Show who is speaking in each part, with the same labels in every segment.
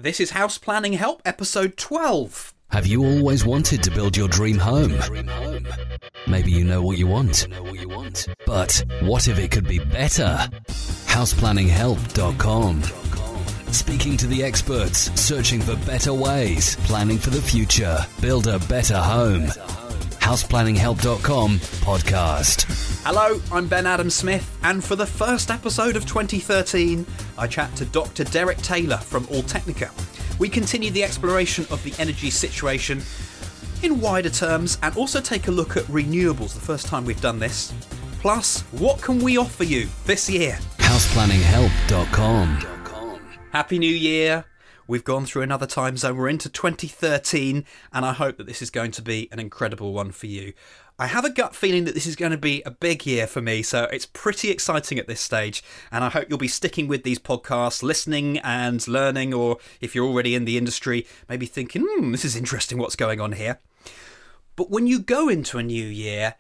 Speaker 1: This is House Planning Help, episode 12.
Speaker 2: Have you always wanted to build your dream home? Maybe you know what you want. But what if it could be better? HousePlanningHelp.com. Speaking to the experts, searching for better ways, planning for the future. Build a better home. HousePlanningHelp.com podcast.
Speaker 1: Hello, I'm Ben Adam Smith, and for the first episode of 2013, I chat to Dr. Derek Taylor from Altechnica. We continue the exploration of the energy situation in wider terms and also take a look at renewables, the first time we've done this. Plus, what can we offer you this year?
Speaker 2: HousePlanningHelp.com.
Speaker 1: Happy New Year. We've gone through another time zone. We're into 2013, and I hope that this is going to be an incredible one for you. I have a gut feeling that this is going to be a big year for me, so it's pretty exciting at this stage, and I hope you'll be sticking with these podcasts, listening and learning, or if you're already in the industry, maybe thinking, this is interesting what's going on here. But when you go into a new year,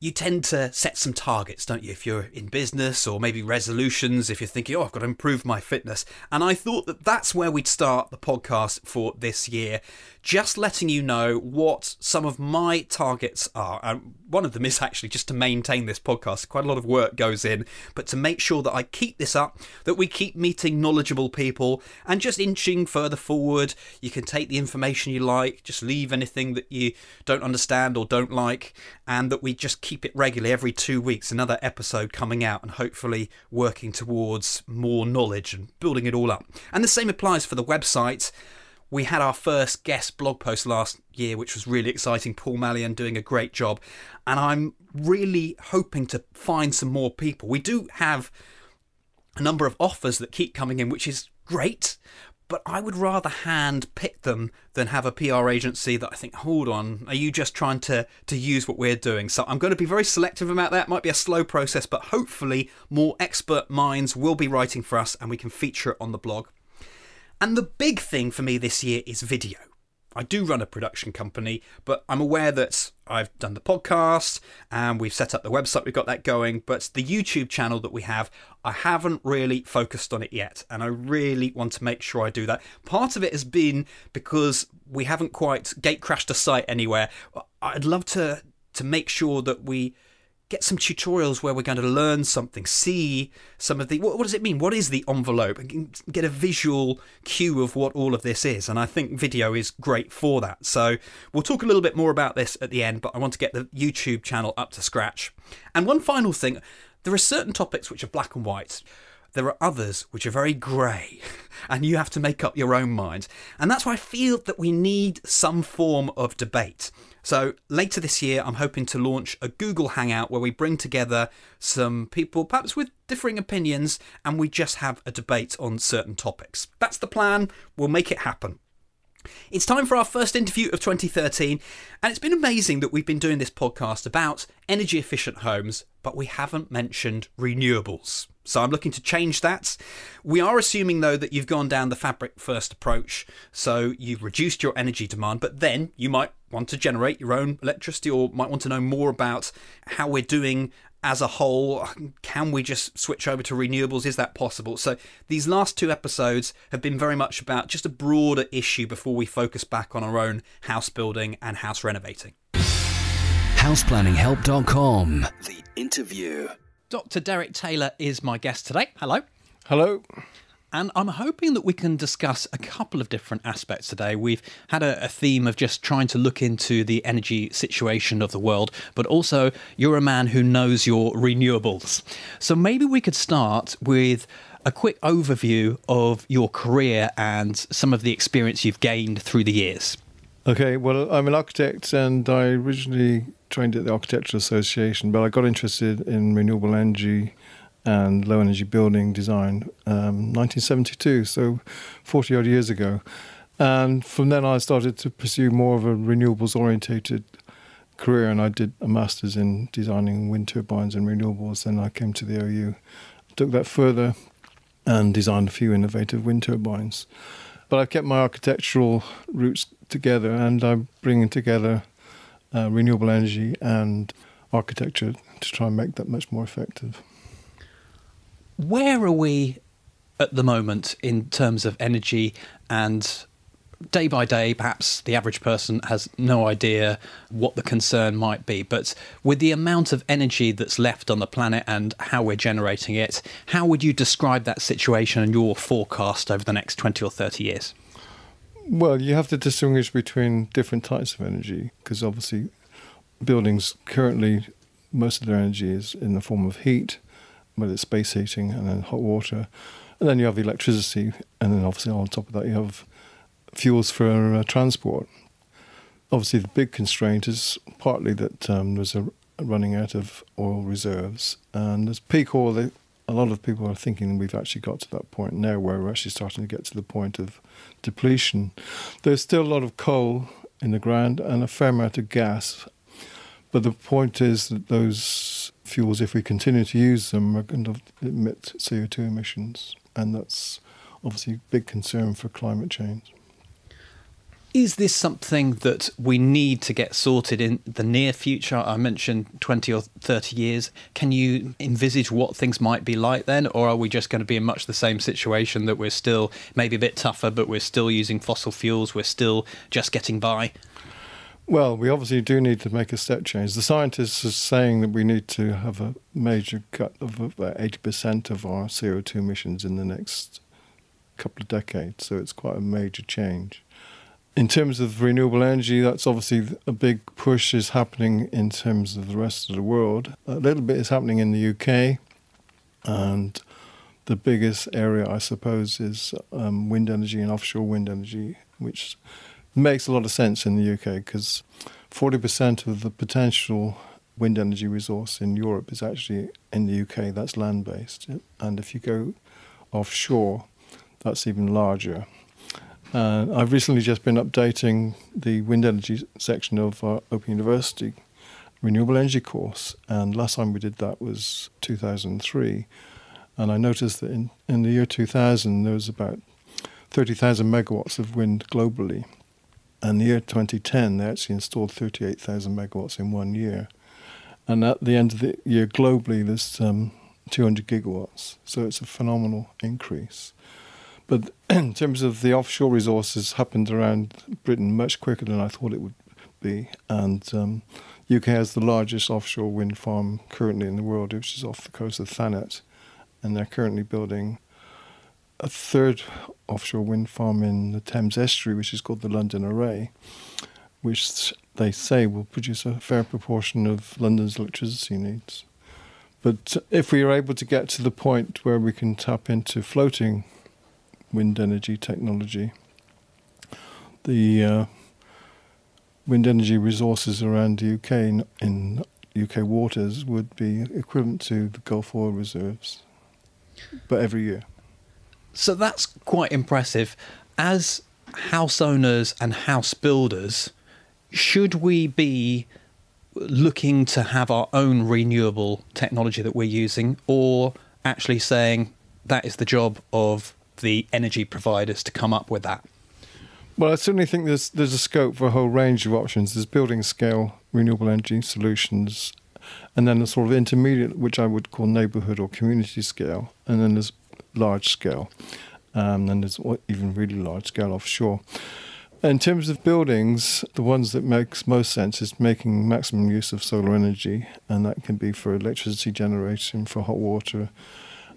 Speaker 1: you tend to set some targets, don't you? If you're in business, or maybe resolutions, if you're thinking, I've got to improve my fitness. And I thought that that's where we'd start the podcast for this year. Just letting you know what some of my targets are. And one of them is actually just to maintain this podcast. Quite a lot of work goes in, but to make sure that I keep this up, that we keep meeting knowledgeable people and just inching further forward. You can take the information you like, just leave anything that you don't understand or don't like, and that we just keep it regularly every 2 weeks, another episode coming out, and hopefully working towards more knowledge and building it all up. And the same applies for the website. We had our first guest blog post last year, which was really exciting. Paul Mallion doing a great job. And I'm really hoping to find some more people. We do have a number of offers that keep coming in, which is great. But I would rather hand pick them than have a PR agency that I think, hold on, are you just trying to use what we're doing? So I'm going to be very selective about that. It might be a slow process, but hopefully more expert minds will be writing for us and we can feature it on the blog. And the big thing for me this year is video. I do run a production company, but I'm aware that I've done the podcast and we've set up the website, we've got that going, but the YouTube channel that we have, I haven't really focused on it yet, and I really want to make sure I do that. Part of it has been because we haven't quite gate crashed a site anywhere. I'd love to make sure that we get some tutorials where we're going to learn something, see some of the, what does it mean? What is the envelope? And get a visual cue of what all of this is. And I think video is great for that. So we'll talk a little bit more about this at the end, but I want to get the YouTube channel up to scratch. And one final thing, there are certain topics which are black and white. There are others which are very grey, and you have to make up your own mind. And that's why I feel that we need some form of debate. So later this year, I'm hoping to launch a Google Hangout where we bring together some people, perhaps with differing opinions, and we just have a debate on certain topics. That's the plan. We'll make it happen. It's time for our first interview of 2013, and it's been amazing that we've been doing this podcast about energy efficient homes, but we haven't mentioned renewables. So I'm looking to change that. We are assuming, though, that you've gone down the fabric first approach, so you've reduced your energy demand, but then you might want to generate your own electricity or might want to know more about how we're doing as a whole. Can we just switch over to renewables? Is that possible? So these last two episodes have been very much about just a broader issue before we focus back on our own house building and house renovating.
Speaker 2: HousePlanningHelp.com. The interview.
Speaker 1: Dr. Derek Taylor is my guest today. Hello.
Speaker 3: Hello.
Speaker 1: And I'm hoping that we can discuss a couple of different aspects today. We've had a theme of just trying to look into the energy situation of the world, but also you're a man who knows your renewables. So maybe we could start with a quick overview of your career and some of the experience you've gained through the years.
Speaker 3: Okay, well, I'm an architect and I originally trained at the Architectural Association, but I got interested in renewable energy and low energy building design 1972, so 40 odd years ago. And from then I started to pursue more of a renewables orientated career, and I did a master's in designing wind turbines and renewables. Then I came to the OU, took that further and designed a few innovative wind turbines. But I've kept my architectural roots together, and I'm bringing together renewable energy and architecture to try and make that much more effective.
Speaker 1: Where are we at the moment in terms of energy, and day by day, perhaps the average person has no idea what the concern might be. But with the amount of energy that's left on the planet and how we're generating it, how would you describe that situation and your forecast over the next 20 or 30 years?
Speaker 3: Well, you have to distinguish between different types of energy, because obviously buildings currently, most of their energy is in the form of heat, whether it's space heating and then hot water. And then you have electricity, and then obviously on top of that you have fuels for transport. Obviously, the big constraint is partly that there's a running out of oil reserves, and as peak oil, a lot of people are thinking we've actually got to that point now where we're actually starting to get to the point of depletion. There's still a lot of coal in the ground and a fair amount of gas, but the point is that those fuels, if we continue to use them, are going to emit CO2 emissions, and that's obviously a big concern for climate change.
Speaker 1: Is this something that we need to get sorted in the near future? I mentioned 20 or 30 years. Can you envisage what things might be like then? Or are we just going to be in much the same situation, that we're still maybe a bit tougher, but we're still using fossil fuels, we're still just getting by?
Speaker 3: Well, we obviously do need to make a step change. The scientists are saying that we need to have a major cut of about 80% of our CO2 emissions in the next couple of decades. So it's quite a major change. In terms of renewable energy, that's obviously a big push is happening in terms of the rest of the world. A little bit is happening in the UK, and the biggest area, I suppose, is wind energy and offshore wind energy, which makes a lot of sense in the UK because 40% of the potential wind energy resource in Europe is actually in the UK. That's land-based. And if you go offshore, that's even larger. I've recently just been updating the wind energy section of our Open University renewable energy course, and last time we did that was 2003, and I noticed that in the year 2000 there was about 30,000 megawatts of wind globally, and the year 2010 they actually installed 38,000 megawatts in 1 year, and at the end of the year globally there's 200 gigawatts, so it's a phenomenal increase. But in terms of the offshore resources, happened around Britain much quicker than I thought it would be. And UK has the largest offshore wind farm currently in the world, which is off the coast of Thanet. And they're currently building a third offshore wind farm in the Thames estuary, which is called the London Array, which they say will produce a fair proportion of London's electricity needs. But if we are able to get to the point where we can tap into floating wind energy technology, the wind energy resources around the UK in UK waters would be equivalent to the Gulf oil reserves, but every year.
Speaker 1: So that's quite impressive. As house owners and house builders, should we be looking to have our own renewable technology that we're using, or actually saying that is the job of the energy providers to come up with that?
Speaker 3: Well, I certainly think there's a scope for a whole range of options. There's building scale renewable energy solutions, and then a sort of intermediate, which I would call neighbourhood or community scale, and then there's large scale, and there's even really large scale offshore. In terms of buildings, the ones that makes most sense is making maximum use of solar energy, and that can be for electricity generation, for hot water,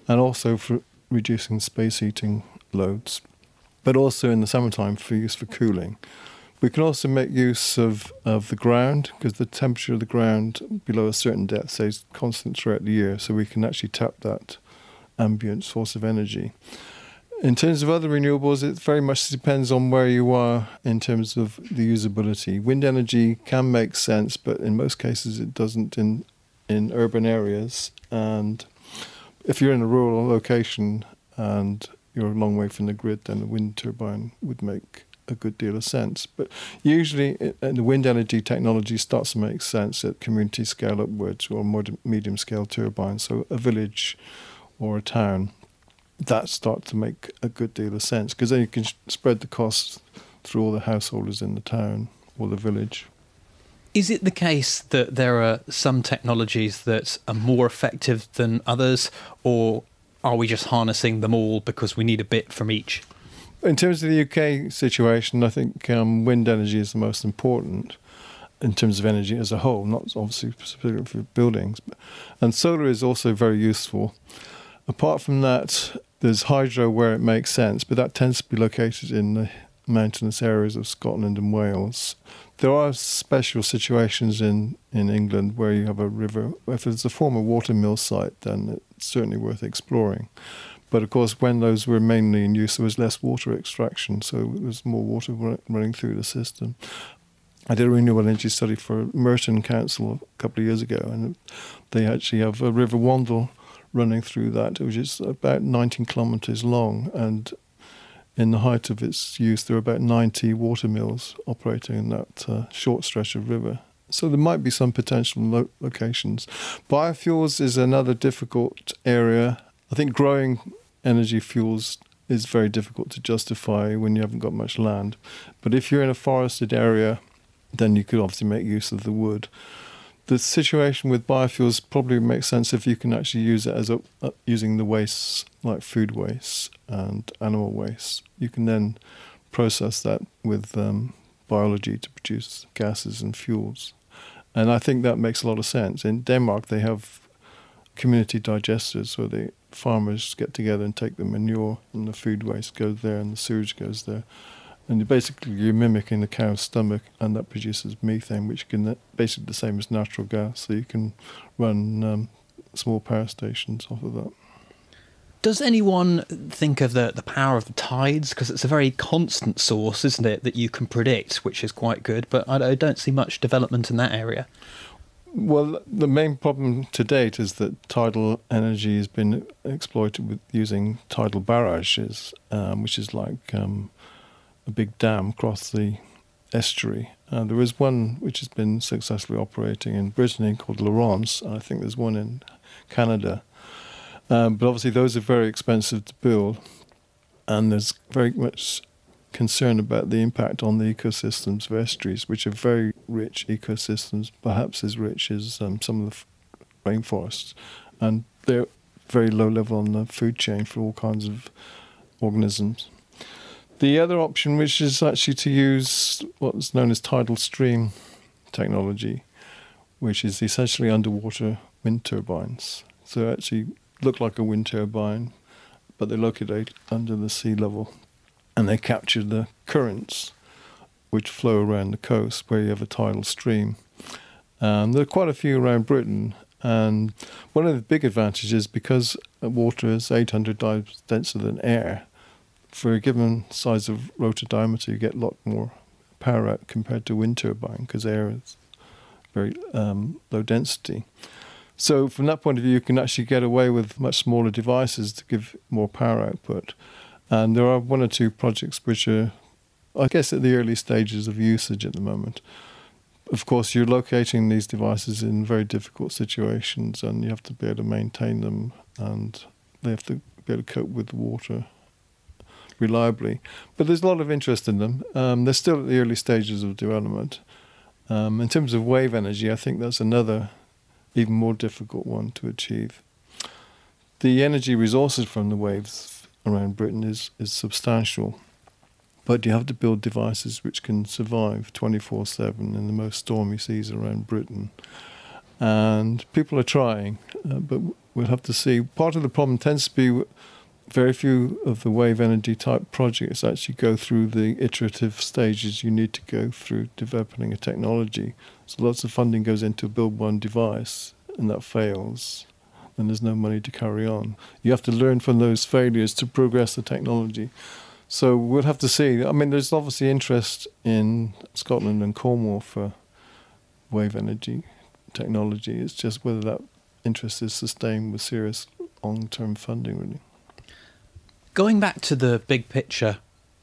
Speaker 3: and also for reducing space heating loads, but also in the summertime for use for cooling. We can also make use of the ground, because the temperature of the ground below a certain depth stays constant throughout the year, so we can actually tap that ambient source of energy. In terms of other renewables, it very much depends on where you are in terms of the usability. Wind energy can make sense, but in most cases it doesn't in urban areas. And if you're in a rural location and you're a long way from the grid, then a wind turbine would make a good deal of sense. But usually the wind energy technology starts to make sense at community scale upwards, or more medium scale turbines. So a village or a town, that starts to make a good deal of sense, because then you can spread the costs through all the householders in the town or the village.
Speaker 1: Is it the case that there are some technologies that are more effective than others, or are we just harnessing them all because we need a bit from each?
Speaker 3: In terms of the UK situation, I think wind energy is the most important in terms of energy as a whole, not obviously specifically for buildings. And solar is also very useful. Apart from that, there's hydro where it makes sense, but that tends to be located in the mountainous areas of Scotland and Wales. There are special situations in England where you have a river. If it's a former watermill site, then it's certainly worth exploring. But of course, when those were mainly in use, there was less water extraction, so there was more water running through the system. I did a renewable energy study for Merton Council a couple of years ago, and they actually have a River Wandle running through that, which is about 19 kilometres long, and in the height of its use, there are about 90 water mills operating in that short stretch of river. So there might be some potential locations. Biofuels is another difficult area. I think growing energy fuels is very difficult to justify when you haven't got much land. But if you're in a forested area, then you could obviously make use of the wood. The situation with biofuels probably makes sense if you can actually use it as using the wastes, like food waste and animal waste. You can then process that with biology to produce gases and fuels. And I think that makes a lot of sense. In Denmark, they have community digesters where the farmers get together and take the manure, and the food waste goes there and the sewage goes there. And basically you're mimicking the cow's stomach, and that produces methane, which can basically the same as natural gas. So you can run small power stations off of that.
Speaker 1: Does anyone think of the power of the tides? Because it's a very constant source, isn't it, that you can predict, which is quite good. But I don't see much development in that area.
Speaker 3: Well, the main problem to date is that tidal energy has been exploited with using tidal barrages, which is like a big dam across the estuary. There is one which has been successfully operating in Brittany called Laurence, and I think there's one in Canada. But obviously those are very expensive to build, and there's very much concern about the impact on the ecosystems of estuaries, which are very rich ecosystems, perhaps as rich as some of the rainforests. And they're very low level on the food chain for all kinds of organisms. The other option, which is actually to use what's known as tidal stream technology, which is essentially underwater wind turbines. So they actually look like a wind turbine, but they're located under the sea level, and they capture the currents which flow around the coast where you have a tidal stream. There are quite a few around Britain, and one of the big advantages, because water is 800 times denser than air, for a given size of rotor diameter, you get a lot more power out compared to wind turbine, because air is very low density. So from that point of view, you can actually get away with much smaller devices to give more power output. And there are one or two projects which are, I guess, at the early stages of usage at the moment. Of course, you're locating these devices in very difficult situations, and you have to be able to maintain them, and they have to be able to cope with the water reliably. But there's a lot of interest in them. They're still at the early stages of development. In terms of wave energy, I think that's another even more difficult one to achieve. The energy resources from the waves around Britain is substantial, but you have to build devices which can survive 24/7 in the most stormy seas around Britain. And people are trying, but we'll have to see. Part of the problem tends to be very few of the wave energy type projects actually go through the iterative stages you need to go through developing a technology. So lots of funding goes into build one device, and that fails, then there's no money to carry on. You have to learn from those failures to progress the technology. So we'll have to see. I mean, there's obviously interest in Scotland and Cornwall for wave energy technology. It's just whether that interest is sustained with serious long-term funding, really.
Speaker 1: Going back to the big picture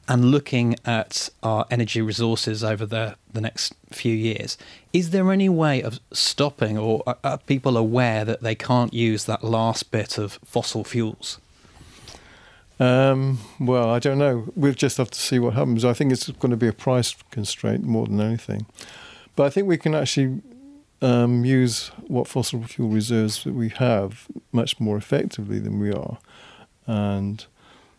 Speaker 1: and looking at our energy resources over the next few years, is there any way of stopping, or are people aware that they can't use that last bit of fossil fuels?
Speaker 3: Well, I don't know. We'll just have to see what happens. I think it's going to be a price constraint more than anything. But I think we can actually use what fossil fuel reserves that we have much more effectively than we are. And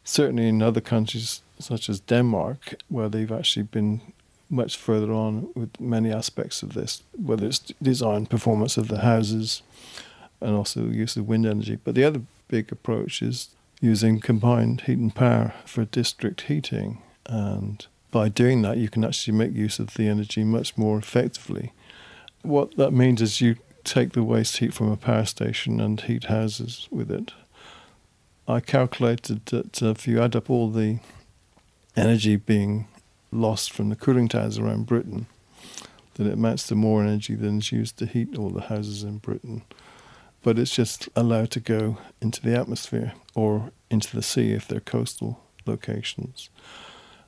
Speaker 3: certainly in other countries, such as Denmark, where they've actually been much further on with many aspects of this, whether it's design, performance of the houses, and also use of wind energy. But the other big approach is using combined heat and power for district heating. And by doing that, you can actually make use of the energy much more effectively. What that means is you take the waste heat from a power station and heat houses with it. I calculated that if you add up all the energy being lost from the cooling towers around Britain, that it amounts to more energy than is used to heat all the houses in Britain. But it's just allowed to go into the atmosphere or into the sea if they're coastal locations.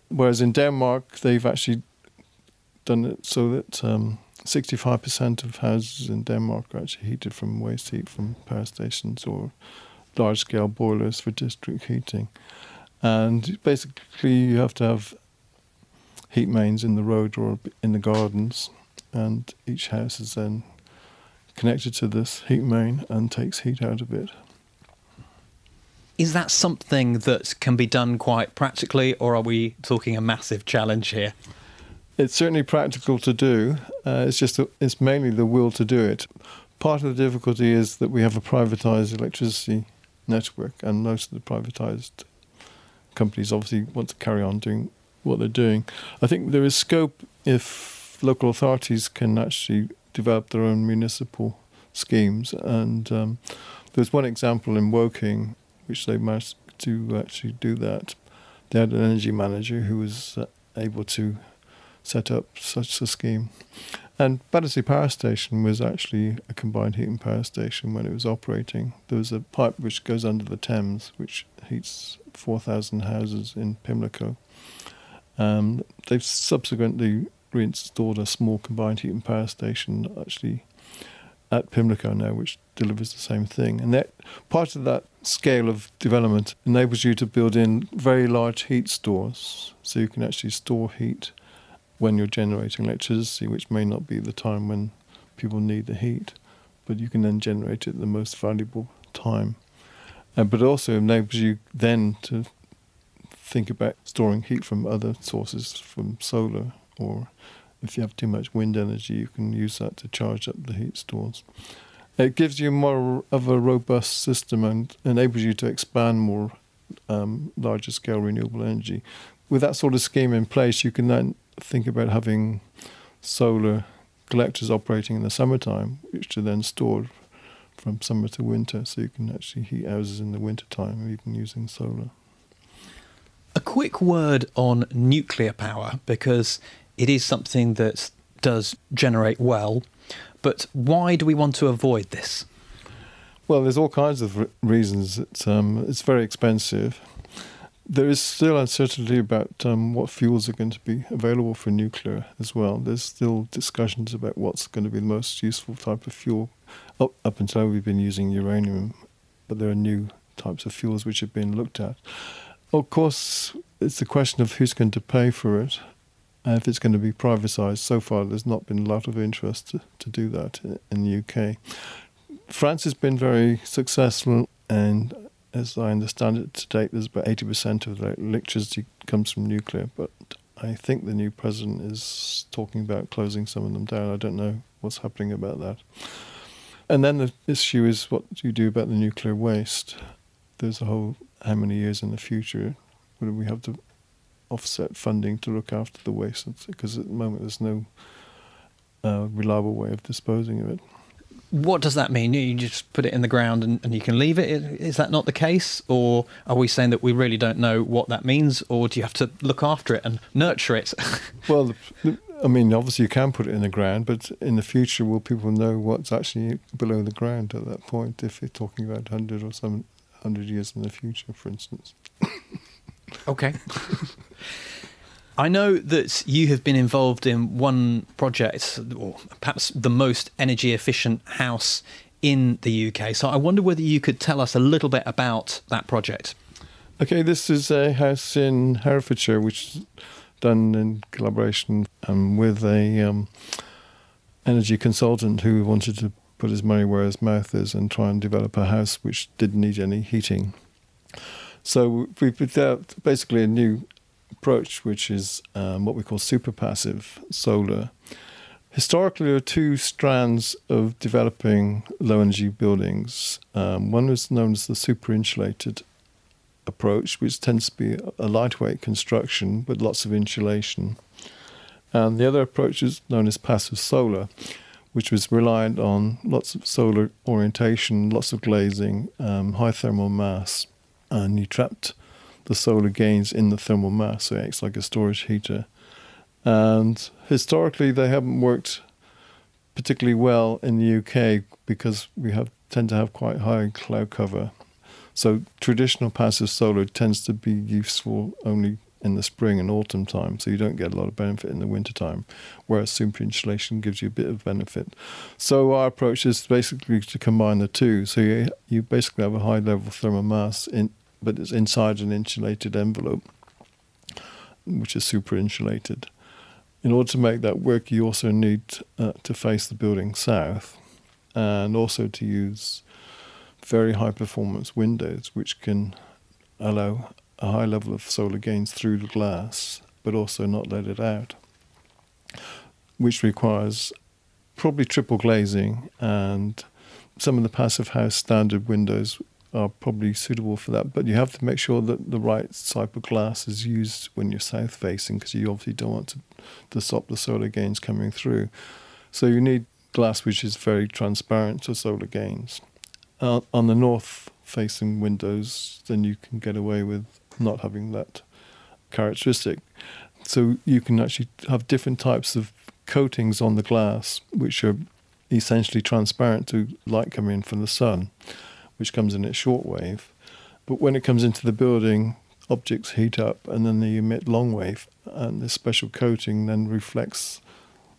Speaker 3: Whereas in Denmark, they've actually done it so that 65% of houses in Denmark are actually heated from waste heat from power stations or large-scale boilers for district heating. And basically you have to have heat mains in the road or in the gardens, and each house is then connected to this heat main and takes heat out of it.
Speaker 1: Is that something that can be done quite practically, or are we talking a massive challenge here?
Speaker 3: It's certainly practical to do. It's mainly the will to do it. Part of the difficulty is that we have a privatised electricity network, and most of the privatised companies obviously want to carry on doing what they're doing. I think there is scope if local authorities can actually develop their own municipal schemes. And there's one example in Woking which they managed to actually do that. They had an energy manager who was able to set up such a scheme. And Battersea Power Station was actually a combined heat and power station when it was operating. There was a pipe which goes under the Thames, which heats 4,000 houses in Pimlico. They've subsequently reinstalled a small combined heat and power station actually at Pimlico now, which delivers the same thing. And that part of that scale of development enables you to build in very large heat stores, so you can actually store heat when you're generating electricity, which may not be the time when people need the heat, but you can then generate it at the most valuable time. But also enables you then to think about storing heat from other sources, from solar, or if you have too much wind energy, you can use that to charge up the heat stores. It gives you more of a robust system and enables you to expand more larger scale renewable energy. With that sort of scheme in place, you can then think about having solar collectors operating in the summertime, which are then stored from summer to winter, so you can actually heat houses in the winter time, even using solar.
Speaker 1: A quick word on nuclear power, because it is something that does generate well, but why do we want to avoid this?
Speaker 3: Well, there's all kinds of reasons. It's very expensive. There is still uncertainty about what fuels are going to be available for nuclear as well. There's still discussions about what's going to be the most useful type of fuel. Up until we've been using uranium, but there are new types of fuels which have been looked at. Of course, it's the question of who's going to pay for it, and if it's going to be privatised. So far, there's not been a lot of interest to do that in the UK. France has been very successful, and as I understand it, to date, there's about 80% of the electricity comes from nuclear, but I think the new president is talking about closing some of them down. I don't know what's happening about that. And then the issue is what do you do about the nuclear waste? There's a whole, how many years in the future would we have to offset funding to look after the waste? Because at the moment there's no reliable way of disposing of it.
Speaker 1: What does that mean? You just put it in the ground and you can leave it? Is that not the case? Or are we saying that we really don't know what that means? Or do you have to look after it and nurture it?
Speaker 3: Well, I mean, obviously you can put it in the ground, but in the future, will people know what's actually below the ground at that point, if you're talking about 100 or some 100 years in the future, for instance?
Speaker 1: Okay. I know that you have been involved in one project, or perhaps the most energy efficient house in the UK. So I wonder whether you could tell us a little bit about that project.
Speaker 3: Okay, this is a house in Herefordshire, which is done in collaboration with a energy consultant who wanted to put his money where his mouth is and try and develop a house which didn't need any heating. So we've developed basically a new approach, which is what we call super passive solar. Historically, there are two strands of developing low-energy buildings. One is known as the super-insulated approach, which tends to be a lightweight construction with lots of insulation. And the other approach is known as passive solar, which was reliant on lots of solar orientation, lots of glazing, high thermal mass, and you trapped the solar gains in the thermal mass, so it acts like a storage heater. And historically, they haven't worked particularly well in the UK because we tend to have quite high cloud cover. So traditional passive solar tends to be useful only in the spring and autumn time, so you don't get a lot of benefit in the winter time, whereas super insulation gives you a bit of benefit. So our approach is basically to combine the two. So you basically have a high level thermal mass, but it's inside an insulated envelope, which is super insulated. In order to make that work, you also need to face the building south, and also to use very high performance windows, which can allow a high level of solar gains through the glass, but also not let it out, which requires probably triple glazing, and some of the passive house standard windows are probably suitable for that, but you have to make sure that the right type of glass is used when you're south facing, because you obviously don't want to stop the solar gains coming through. So you need glass which is very transparent to solar gains. On the north facing windows, then you can get away with not having that characteristic. So you can actually have different types of coatings on the glass which are essentially transparent to light coming in from the sun, which comes in at shortwave. But when it comes into the building, objects heat up and then they emit long wave, and this special coating then reflects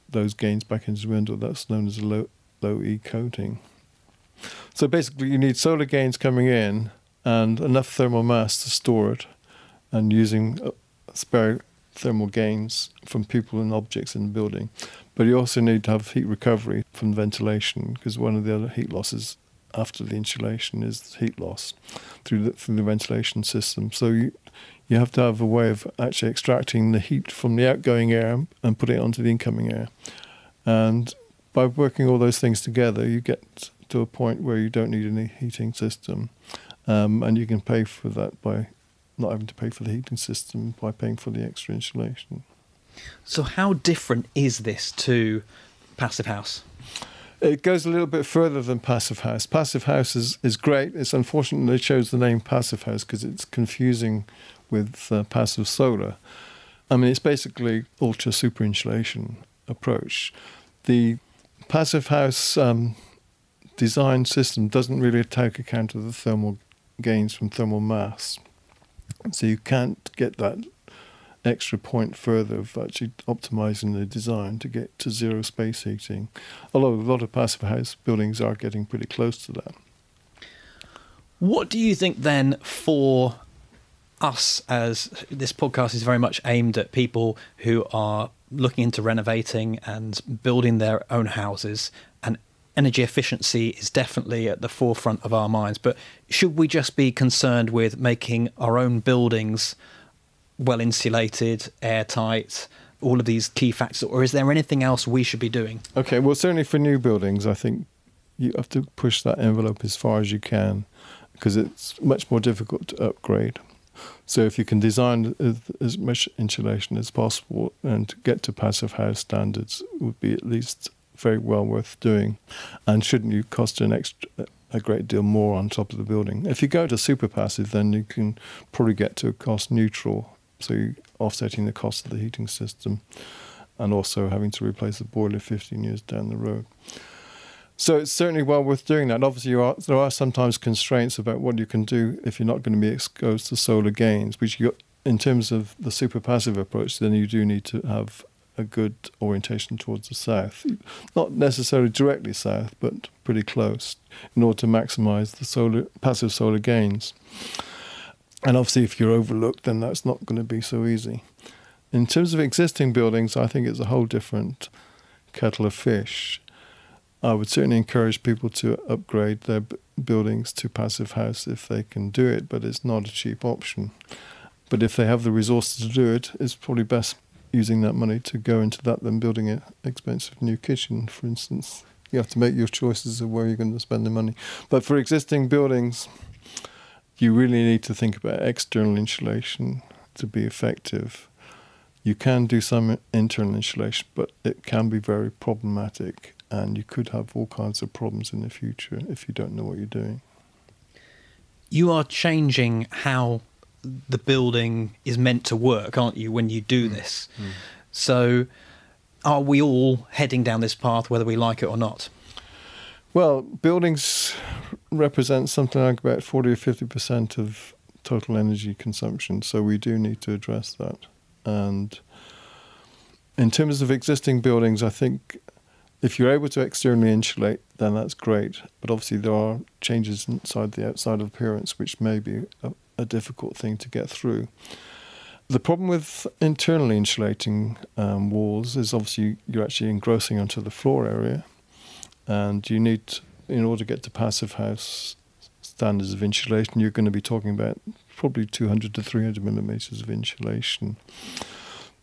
Speaker 3: those gains back into the window. That's known as a low E coating. So basically you need solar gains coming in and enough thermal mass to store it, and using spare thermal gains from people and objects in the building. But you also need to have heat recovery from ventilation, because one of the other heat losses after the insulation is heat loss through the ventilation system. So you have to have a way of actually extracting the heat from the outgoing air and putting it onto the incoming air. And by working all those things together, you get to a point where you don't need any heating system. And you can pay for that by not having to pay for the heating system, by paying for the extra insulation.
Speaker 1: So how different is this to passive house?
Speaker 3: It goes a little bit further than passive house. Passive house is great. It's unfortunate they chose the name passive house because it's confusing with passive solar. I mean, it's basically ultra super insulation approach. The passive house design system doesn't really take account of the thermal gains from thermal mass. So you can't get that extra point further of actually optimizing the design to get to zero space heating. Although a lot of passive house buildings are getting pretty close to that.
Speaker 1: What do you think then for us, as this podcast is very much aimed at people who are looking into renovating and building their own houses, and energy efficiency is definitely at the forefront of our minds, but should we just be concerned with making our own buildings well insulated, airtight, all of these key factors, or is there anything else we should be doing? Okay, well, certainly for new buildings, I think you have to push that envelope as far as you can, because it's much more difficult to upgrade. So if you can design as much insulation as possible and get to passive house standards, would be at least very well worth doing, and shouldn't you cost a great deal more on top of the building. If you go to super passive, then you can probably get to a cost neutral, so you're offsetting the cost of the heating system and also having to replace the boiler 15 years down the road. So it's certainly well worth doing that. Obviously, there are sometimes constraints about what you can do if you're not going to be exposed to solar gains, which in terms of the super passive approach, then you do need to have a good orientation towards the south. Not necessarily directly south, but pretty close, in order to maximise the passive solar gains. And obviously, if you're overlooked, then that's not going to be so easy. In terms of existing buildings, I think it's a whole different kettle of fish. I would certainly encourage people to upgrade their
Speaker 3: buildings to passive house if they can do it, but it's not a cheap option. But if they have the resources to do it, it's probably best using that money to go into that than building an expensive new kitchen, for instance. You have to make your choices of where you're going to spend the money. But for existing buildings, you really need to think about external insulation to be effective. You can do some internal insulation, but it can be very problematic, and you could have all kinds of problems in the future if you don't know what you're doing.
Speaker 1: You are changing how the building is meant to work, aren't you, when you do this? So are we all heading down this path, whether we like it or not?
Speaker 3: Well, buildings represent something like about 40 or 50% of total energy consumption, so we do need to address that. And in terms of existing buildings, I think if you're able to externally insulate, then that's great. But obviously there are changes inside the outside appearance, which may be a difficult thing to get through. The problem with internally insulating walls is obviously you're actually engrossing onto the floor area, and you need, in order to get to passive house standards of insulation, you're going to be talking about probably 200 to 300 millimeters of insulation,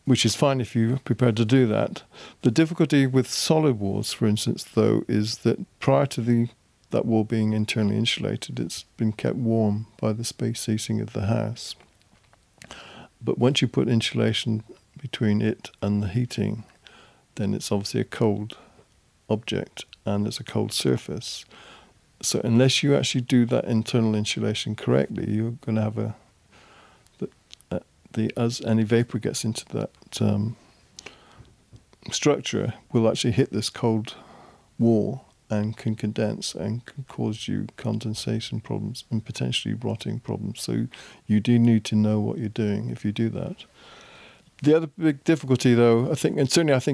Speaker 3: which is fine if you're prepared to do that. The difficulty with solid walls, for instance, though, is that prior to that wall being internally insulated, it's been kept warm by the space heating of the house. But once you put insulation between it and the heating, then it's obviously a cold object and it's a cold surface. So unless you actually do that internal insulation correctly, you're going to have as any vapor gets into that structure, will actually hit this cold wall and can condense and can cause you condensation problems and potentially rotting problems. So you do need to know what you're doing if you do that. The other big difficulty, though, I think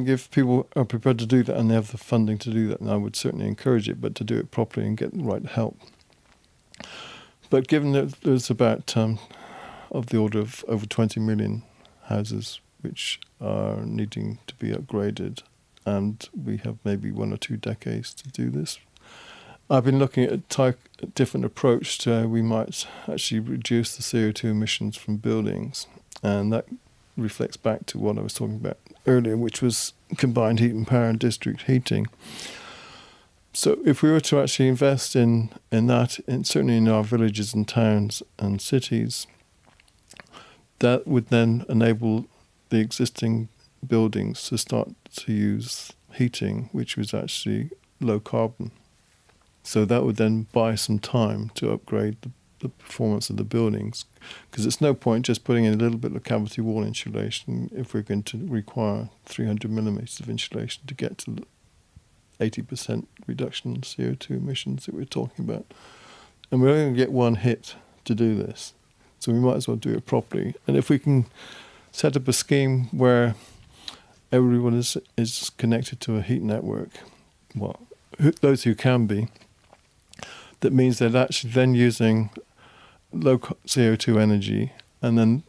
Speaker 3: if people are prepared to do that and they have the funding to do that, then I would certainly encourage it, but to do it properly and get the right help. But given that there's about of the order of over 20 million houses which are needing to be upgraded, and we have maybe 1 or 2 decades to do this, I've been looking at a different approach to how we might actually reduce the CO2 emissions from buildings, and that reflects back to what I was talking about earlier, which was combined heat and power and district heating. So if we were to actually invest in that, certainly in our villages and towns and cities, that would then enable the existing buildings to start to use heating, which was actually low carbon. So that would then buy some time to upgrade the performance of the buildings, because it's no point just putting in a little bit of cavity wall insulation if we're going to require 300 millimeters of insulation to get to the 80% reduction in CO2 emissions that we're talking about. And we're only going to get one hit to do this, so we might as well do it properly. And if we can set up a scheme where everyone is connected to a heat network, well, those who can be, that means they're actually then using low CO2 energy, and then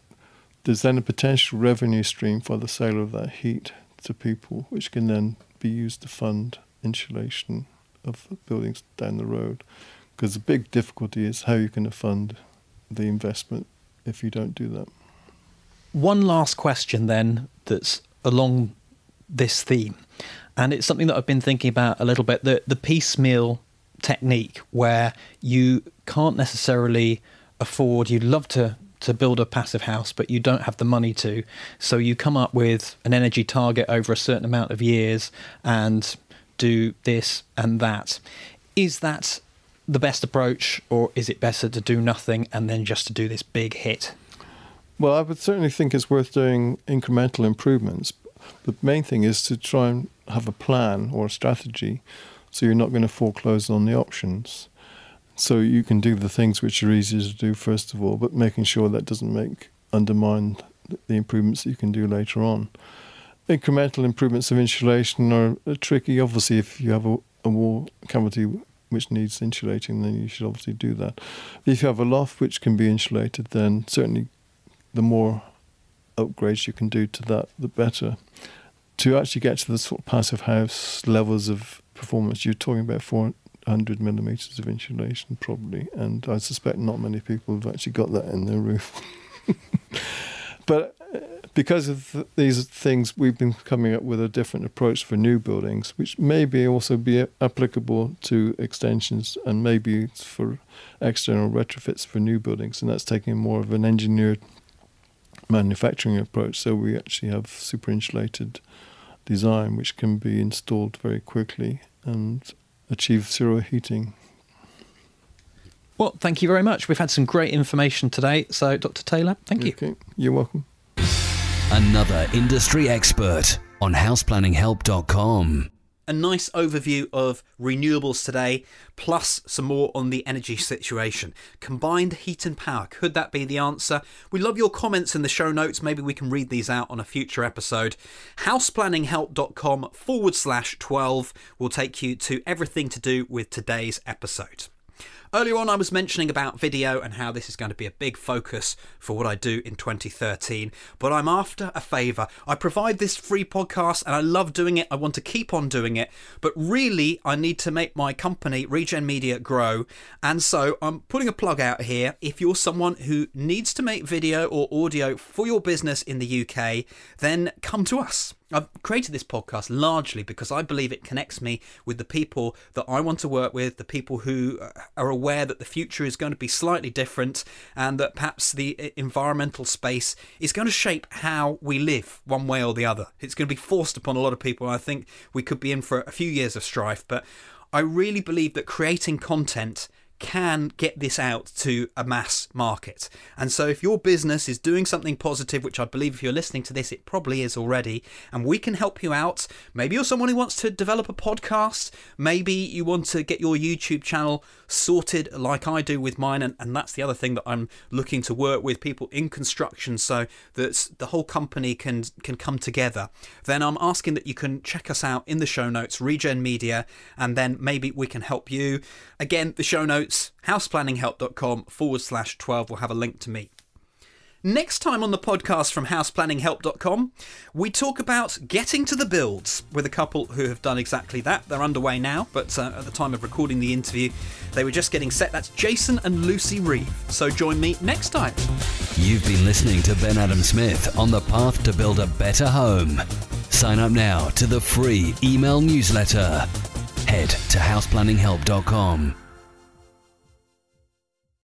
Speaker 3: there's then a potential revenue stream for the sale of that heat to people, which can then be used to fund insulation of the buildings down the road. Because the big difficulty is how you're going to fund the investment if you don't do that.
Speaker 1: One last question then that's along this theme, and it's something that I've been thinking about a little bit, the piecemeal technique, where you can't necessarily afford, you'd love to build a passive house, but you don't have the money to, so you come up with an energy target over a certain amount of years and do this and that. Is that the best approach, or is it better to do nothing and then just to do this big hit?
Speaker 3: Well, I would certainly think it's worth doing incremental improvements. The main thing is to try and have a plan or a strategy, so you're not going to foreclose on the options. So you can do the things which are easier to do first of all, but making sure that doesn't undermine the improvements that you can do later on. Incremental improvements of insulation are tricky. Obviously, if you have a wall cavity which needs insulating, then you should obviously do that. If you have a loft which can be insulated, then certainly the more upgrades you can do to that, the better. To actually get to the sort of passive house levels of performance, you're talking about 100 millimetres of insulation probably, and I suspect not many people have actually got that in their roof. But because of these things, we've been coming up with a different approach for new buildings, which may also be applicable to extensions and maybe for external retrofits for new buildings, and that's taking more of an engineered manufacturing approach. So we actually have super insulated design which can be installed very quickly and achieve zero heating.
Speaker 4: Well, thank you very much. We've had some great information today. So, Dr. Taylor, thank you.
Speaker 3: Okay, you're welcome.
Speaker 2: Another industry expert on houseplanninghelp.com.
Speaker 1: A nice overview of renewables today, plus some more on the energy situation. Combined heat and power, could that be the answer? We love your comments in the show notes. Maybe we can read these out on a future episode. houseplanninghelp.com/12 will take you to everything to do with today's episode. Earlier on, I was mentioning about video and how this is going to be a big focus for what I do in 2013, but I'm after a favour. I provide this free podcast and I love doing it. I want to keep on doing it, but really I need to make my company, Regen Media, grow. And so I'm putting a plug out here. If you're someone who needs to make video or audio for your business in the UK, then come to us. I've created this podcast largely because I believe it connects me with the people that I want to work with, the people who are aware that the future is going to be slightly different and that perhaps the environmental space is going to shape how we live one way or the other. It's going to be forced upon a lot of people. I think we could be in for a few years of strife, but I really believe that creating content can get this out to a mass market. And so if your business is doing something positive, which I believe if you're listening to this, it probably is already, and we can help you out. Maybe you're someone who wants to develop a podcast. Maybe you want to get your YouTube channel sorted like I do with mine. And that's the other thing that I'm looking to work with people in construction so that the whole company can come together. Then I'm asking that you can check us out in the show notes, Regen Media, and then maybe we can help you. Again, the show notes, houseplanninghelp.com/12 will have a link to me. Next time on the podcast from houseplanninghelp.com, we talk about getting to the builds with a couple who have done exactly that. They're underway now, but at the time of recording the interview, they were just getting set. That's Jason and Lucy Reeve. So join me next time.
Speaker 2: You've been listening to Ben Adam Smith on the path to build a better home. Sign up now to the free email newsletter. Head to houseplanninghelp.com.